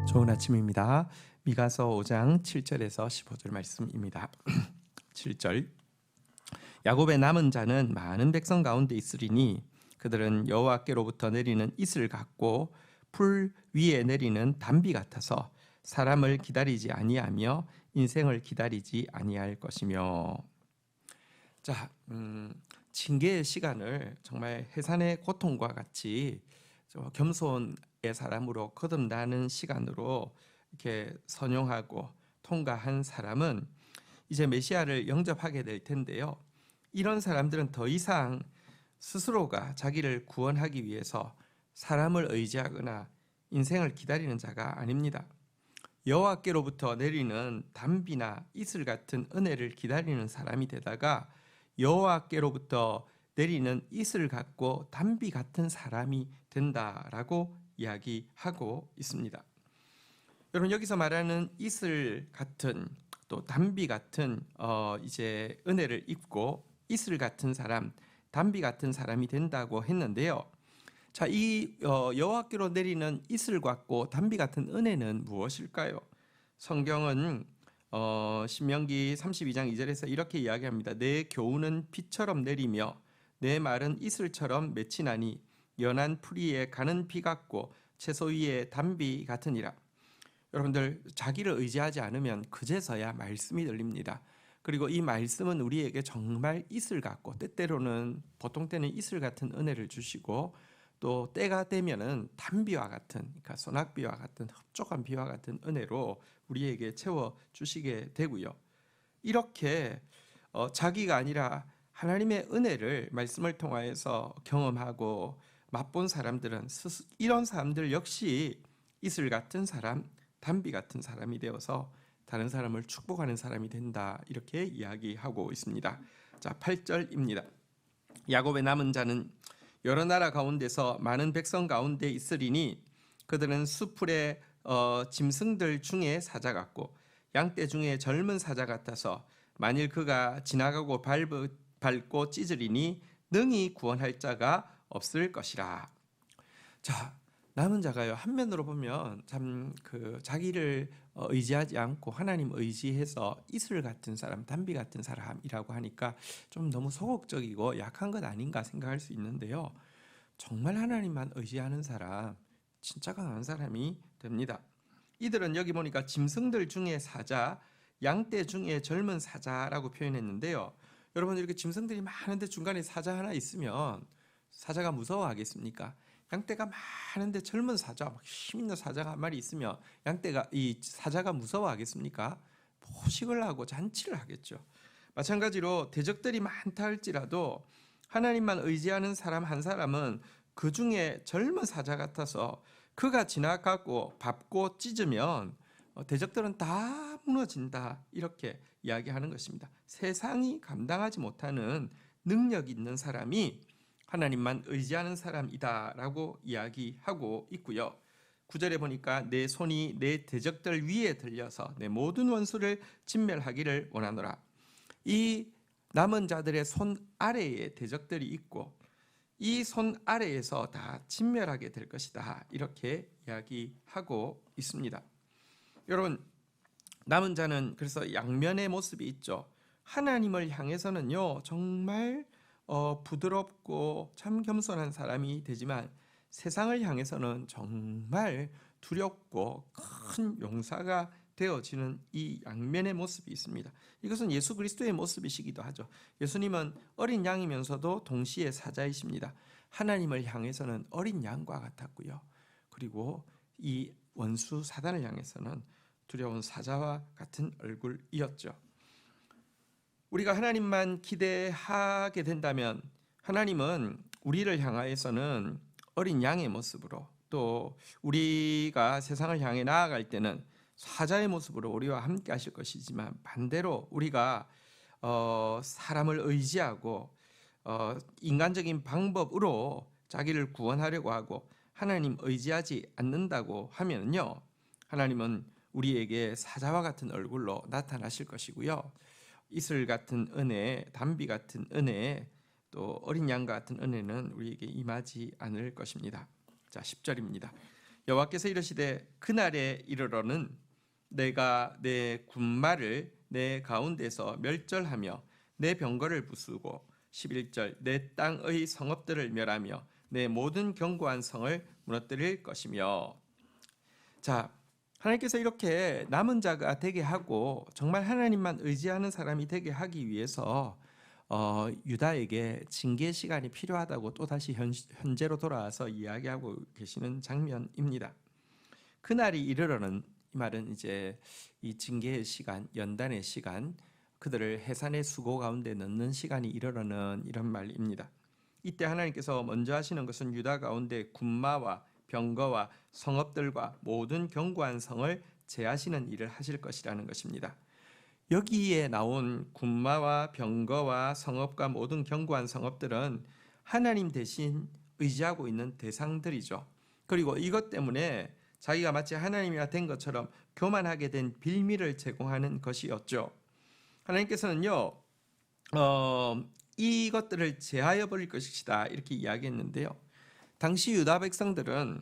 좋은 아침입니다. 미가서 5장 7절에서 15절 말씀입니다. 7절 야곱의 남은 자는 많은 백성 가운데 있으리니 그들은 여호와께로부터 내리는 이슬 같고 풀 위에 내리는 단비 같아서 사람을 기다리지 아니하며 인생을 기다리지 아니할 것이며. 자, 징계의 시간을 정말 해산의 고통과 같이 겸손의 사람으로 거듭나는 시간으로 이렇게 선용하고 통과한 사람은 이제 메시아를 영접하게 될 텐데요. 이런 사람들은 더 이상 스스로가 자기를 구원하기 위해서 사람을 의지하거나 인생을 기다리는 자가 아닙니다. 여호와께로부터 내리는 단비나 이슬 같은 은혜를 기다리는 사람이 되다가 여호와께로부터 내리는 이슬 같고 단비 같은 사람이 된다라고 이야기하고 있습니다. 여러분, 여기서 말하는 이슬 같은 또 단비 같은 이제 은혜를 입고 이슬 같은 사람, 단비 같은 사람이 된다고 했는데요. 자, 이 여호와께로 내리는 이슬 같고 단비 같은 은혜는 무엇일까요? 성경은 신명기 32장 2절에서 이렇게 이야기합니다. 내 교훈은 비처럼 내리며 내 말은 이슬처럼 맺히나니 연한 풀이에 가는 비 같고 채소 위에 단비 같으니라. 여러분들, 자기를 의지하지 않으면 그제서야 말씀이 들립니다. 그리고 이 말씀은 우리에게 정말 이슬 같고 때때로는 보통 때는 이슬 같은 은혜를 주시고 또 때가 되면은 단비와 같은, 그러니까 소낙비와 같은 흡족한 비와 같은 은혜로 우리에게 채워 주시게 되고요. 이렇게 자기가 아니라 하나님의 은혜를 말씀을 통하여서 경험하고 맛본 사람들은 이런 사람들 역시 이슬 같은 사람, 단비 같은 사람이 되어서 다른 사람을 축복하는 사람이 된다, 이렇게 이야기하고 있습니다. 자, 8절입니다. 야곱의 남은 자는 여러 나라 가운데서 많은 백성 가운데 있으리니 그들은 수풀의 짐승들 중에 사자 같고 양떼 중에 젊은 사자 같아서 만일 그가 지나가고 밟고 찢으리니 능히 구원할 자가 없을 것이라. 자, 남은 자가요, 한면으로 보면 참 자기를 의지하지 않고 하나님 의지해서 이슬 같은 사람, 단비 같은 사람이라고 하니까 좀 너무 소극적이고 약한 것 아닌가 생각할 수 있는데요. 정말 하나님만 의지하는 사람, 진짜 강한 사람이 됩니다. 이들은 여기 보니까 짐승들 중에 사자, 양떼 중에 젊은 사자라고 표현했는데요. 여러분, 이렇게 짐승들이 많은데 중간에 사자 하나 있으면 사자가 무서워하겠습니까? 양떼가 많은데 젊은 사자, 막 힘 있는 사자가 한 마리 있으면 이 사자가 무서워하겠습니까? 포식을 하고 잔치를 하겠죠. 마찬가지로 대적들이 많다 할지라도 하나님만 의지하는 사람 한 사람은 그 중에 젊은 사자 같아서 그가 지나가고 밟고 찢으면 대적들은 다 무너진다, 이렇게 이야기하는 것입니다. 세상이 감당하지 못하는 능력 있는 사람이 하나님만 의지하는 사람이다라고 이야기하고 있고요. 9절에 보니까 내 손이 내 대적들 위에 들려서 내 모든 원수를 진멸하기를 원하노라. 이 남은 자들의 손 아래에 대적들이 있고 이 손 아래에서 다 진멸하게 될 것이다, 이렇게 이야기하고 있습니다. 여러분, 남은 자는 그래서 양면의 모습이 있죠. 하나님을 향해서는요 정말 부드럽고 참 겸손한 사람이 되지만 세상을 향해서는 정말 두렵고 큰 용사가 되어지는 이 양면의 모습이 있습니다. 이것은 예수 그리스도의 모습이시기도 하죠. 예수님은 어린 양이면서도 동시에 사자이십니다. 하나님을 향해서는 어린 양과 같았고요. 그리고 이 원수 사단을 향해서는 두려운 사자와 같은 얼굴이었죠. 우리가 하나님만 기대하게 된다면 하나님은 우리를 향하여서는 어린 양의 모습으로, 또 우리가 세상을 향해 나아갈 때는 사자의 모습으로 우리와 함께 하실 것이지만 반대로 우리가 사람을 의지하고 인간적인 방법으로 자기를 구원하려고 하고 하나님 의지하지 않는다고 하면요, 하나님은 우리에게 사자와 같은 얼굴로 나타나실 것이고요. 이슬 같은 은혜, 단비 같은 은혜, 또 어린 양 같은 은혜는 우리에게 임하지 않을 것입니다. 자, 10절입니다. 여호와께서 이르시되 그날에 이르러는 내가 내 군마를 내 가운데서 멸절하며 내 병거를 부수고 11절 내 땅의 성읍들을 멸하며 내 모든 견고한 성을 무너뜨릴 것이며. 자, 하나님께서 이렇게 남은 자가 되게 하고 정말 하나님만 의지하는 사람이 되게 하기 위해서 유다에게 징계 시간이 필요하다고 또다시 현재로 돌아와서 이야기하고 계시는 장면입니다. 그날이 이르러는, 이 말은 이제 이 징계의 시간, 연단의 시간, 그들을 해산의 수고 가운데 넣는 시간이 이르러는 이런 말입니다. 이때 하나님께서 먼저 하시는 것은 유다 가운데 군마와 병거와 성읍들과 모든 견고한 성을 제하시는 일을 하실 것이라는 것입니다. 여기에 나온 군마와 병거와 성읍과 모든 견고한 성읍들은 하나님 대신 의지하고 있는 대상들이죠. 그리고 이것 때문에 자기가 마치 하나님이나 된 것처럼 교만하게 된 빌미를 제공하는 것이었죠. 하나님께서는요, 이것들을 제하여 버릴 것이다 이렇게 이야기했는데요. 당시 유다 백성들은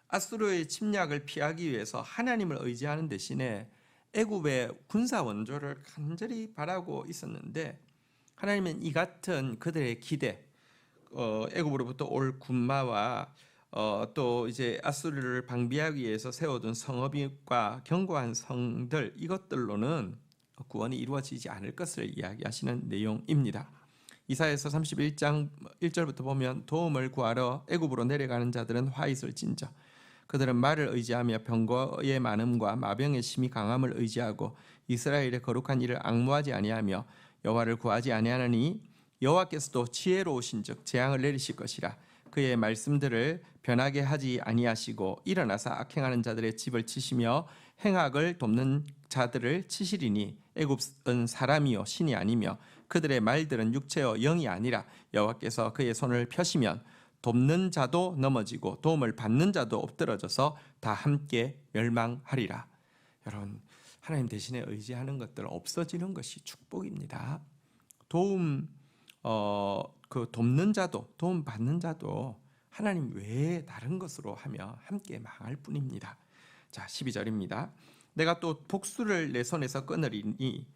아수르의 침략을 피하기 위해서 하나님을 의지하는 대신에 애굽의 군사 원조를 간절히 바라고 있었는데, 하나님은 이 같은 그들의 기대, 애굽으로부터 올 군마와 또 이제 아수르를 방비하기 위해서 세워둔 성읍과 견고한 성들, 이것들로는 구원이 이루어지지 않을 것을 이야기하시는 내용입니다. 이사야서 31장 1절부터 보면 도움을 구하러 애굽으로 내려가는 자들은 화 있을 진저, 그들은 말을 의지하며 병거의 많음과 마병의 심히 강함을 의지하고 이스라엘의 거룩한 일을 앙무하지 아니하며 여호와를 구하지 아니하나니 여호와께서도 지혜로우신즉 재앙을 내리실 것이라. 그의 말씀들을 변하게 하지 아니하시고 일어나서 악행하는 자들의 집을 치시며 행악을 돕는 자들을 치시리니 애굽은 사람이요 신이 아니며 그들의 말들은 육체요 영이 아니라 여호와께서 그의 손을 펴시면 돕는 자도 넘어지고 도움을 받는 자도 엎드러져서 다 함께 멸망하리라. 여러분, 하나님 대신에 의지하는 것들 없어지는 것이 축복입니다. 돕는 자도 도움 받는 자도 하나님 외에 다른 것으로 하며 함께 망할 뿐입니다. 자, 12절입니다. 내가 또 복수를 내 손에서 끊으리니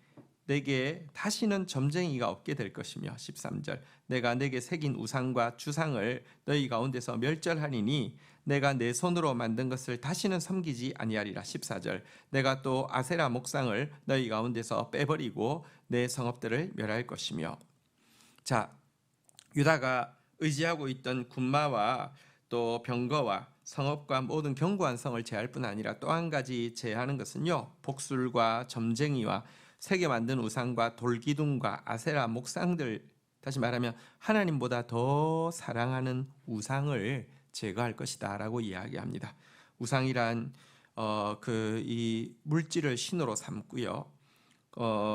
내게 다시는 점쟁이가 없게 될 것이며 13절 내가 내게 새긴 우상과 주상을 너희 가운데서 멸절하리니 내가 내 손으로 만든 것을 다시는 섬기지 아니하리라. 14절 내가 또 아세라 목상을 너희 가운데서 빼버리고 내 성읍들을 멸할 것이며. 자, 유다가 의지하고 있던 군마와 또 병거와 성읍과 모든 견고한 성을 제할 뿐 아니라 또 한 가지 제하는 것은요, 복술과 점쟁이와 새겨 만든 우상과 돌기둥과 아세라 목상들, 다시 말하면 하나님보다 더 사랑하는 우상을 제거할 것이다 라고 이야기합니다. 우상이란 이 물질을 신으로 삼고요,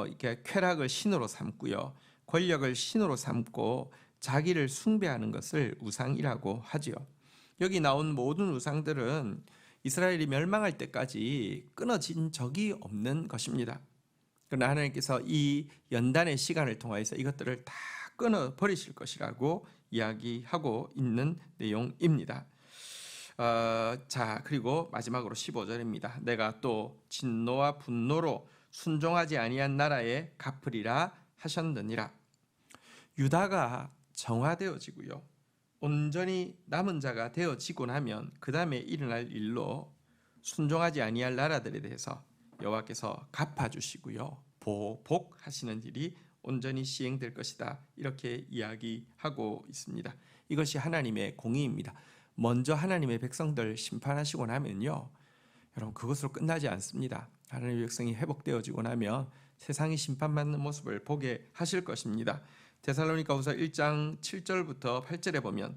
이렇게 쾌락을 신으로 삼고요, 권력을 신으로 삼고 자기를 숭배하는 것을 우상이라고 하지요. 여기 나온 모든 우상들은 이스라엘이 멸망할 때까지 끊어진 적이 없는 것입니다. 그러나 하나님께서 이 연단의 시간을 통해서 이것들을 다 끊어 버리실 것이라고 이야기하고 있는 내용입니다. 자, 그리고 마지막으로 15절입니다. 내가 또 진노와 분노로 순종하지 아니한 나라에 갚으리라 하셨느니라. 유다가 정화되어지고요, 온전히 남은 자가 되어지고 나면 그 다음에 일어날 일로 순종하지 아니할 나라들에 대해서 여호와께서 갚아주시고요, 보복하시는 일이 온전히 시행될 것이다 이렇게 이야기하고 있습니다. 이것이 하나님의 공의입니다. 먼저 하나님의 백성들 심판하시고 나면요, 여러분 그것으로 끝나지 않습니다. 하나님의 백성이 회복되어지고 나면 세상이 심판받는 모습을 보게 하실 것입니다. 데살로니가후서 1장 7절부터 8절에 보면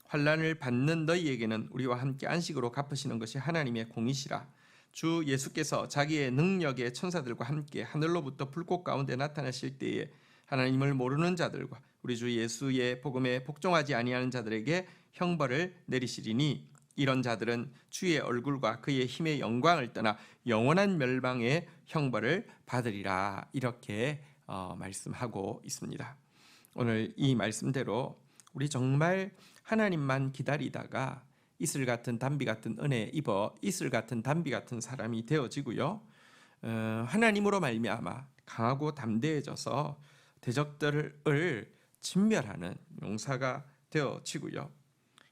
환난을 받는 너희에게는 우리와 함께 안식으로 갚으시는 것이 하나님의 공이시라. 주 예수께서 자기의 능력의 천사들과 함께 하늘로부터 불꽃 가운데 나타나실 때에 하나님을 모르는 자들과 우리 주 예수의 복음에 복종하지 아니하는 자들에게 형벌을 내리시리니 이런 자들은 주의 얼굴과 그의 힘의 영광을 떠나 영원한 멸망의 형벌을 받으리라. 이렇게 말씀하고 있습니다. 오늘 이 말씀대로 우리 정말 하나님만 기다리다가 이슬 같은 단비 같은 은혜 입어 이슬 같은 단비 같은 사람이 되어지고요. 하나님으로 말미암아 강하고 담대해져서 대적들을 진멸하는 용사가 되어지고요.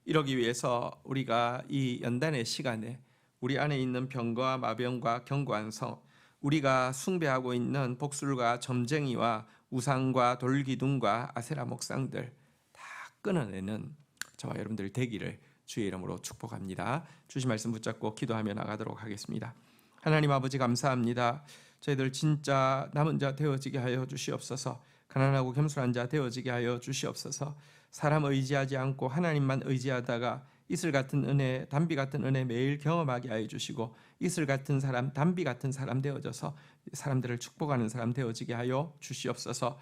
이러기 위해서 우리가 이 연단의 시간에 우리 안에 있는 병거와 마병과 견고한 성, 우리가 숭배하고 있는 복술과 점쟁이와 우상과 돌기둥과 아세라 목상들 다 끊어내는 저와 여러분들 되기를 주의 이름으로 축복합니다. 주신 말씀 붙잡고 기도하며 나가도록 하겠습니다. 하나님 아버지 감사합니다. 저희들 진짜 남은 자 되어지게 하여 주시옵소서. 가난하고 겸손한 자 되어지게 하여 주시옵소서. 사람 의지하지 않고 하나님만 의지하다가 이슬 같은 은혜, 단비 같은 은혜 매일 경험하게 하여 주시고 이슬 같은 사람, 단비 같은 사람 되어져서 사람들을 축복하는 사람 되어지게 하여 주시옵소서.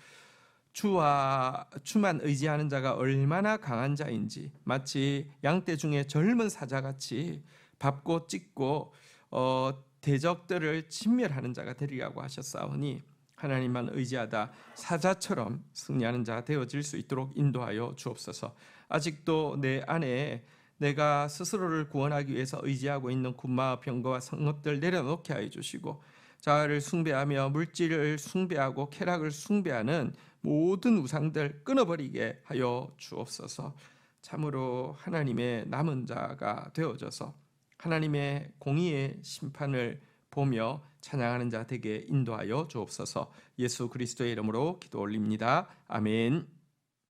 주만 의지하는 자가 얼마나 강한 자인지 마치 양떼 중에 젊은 사자같이 밟고 찢고 대적들을 진멸하는 자가 되리라고 하셨사오니 하나님만 의지하다 사자처럼 승리하는 자 되어질 수 있도록 인도하여 주옵소서. 아직도 내 안에 내가 스스로를 구원하기 위해서 의지하고 있는 군마와 병거와 성읍들 내려놓게 하여 주시고 자아를 숭배하며 물질을 숭배하고 쾌락을 숭배하는 모든 우상들 끊어버리게 하여 주옵소서. 참으로 하나님의 남은 자가 되어져서 하나님의 공의의 심판을 보며 찬양하는 자 되게 인도하여 주옵소서. 예수 그리스도의 이름으로 기도 올립니다. 아멘.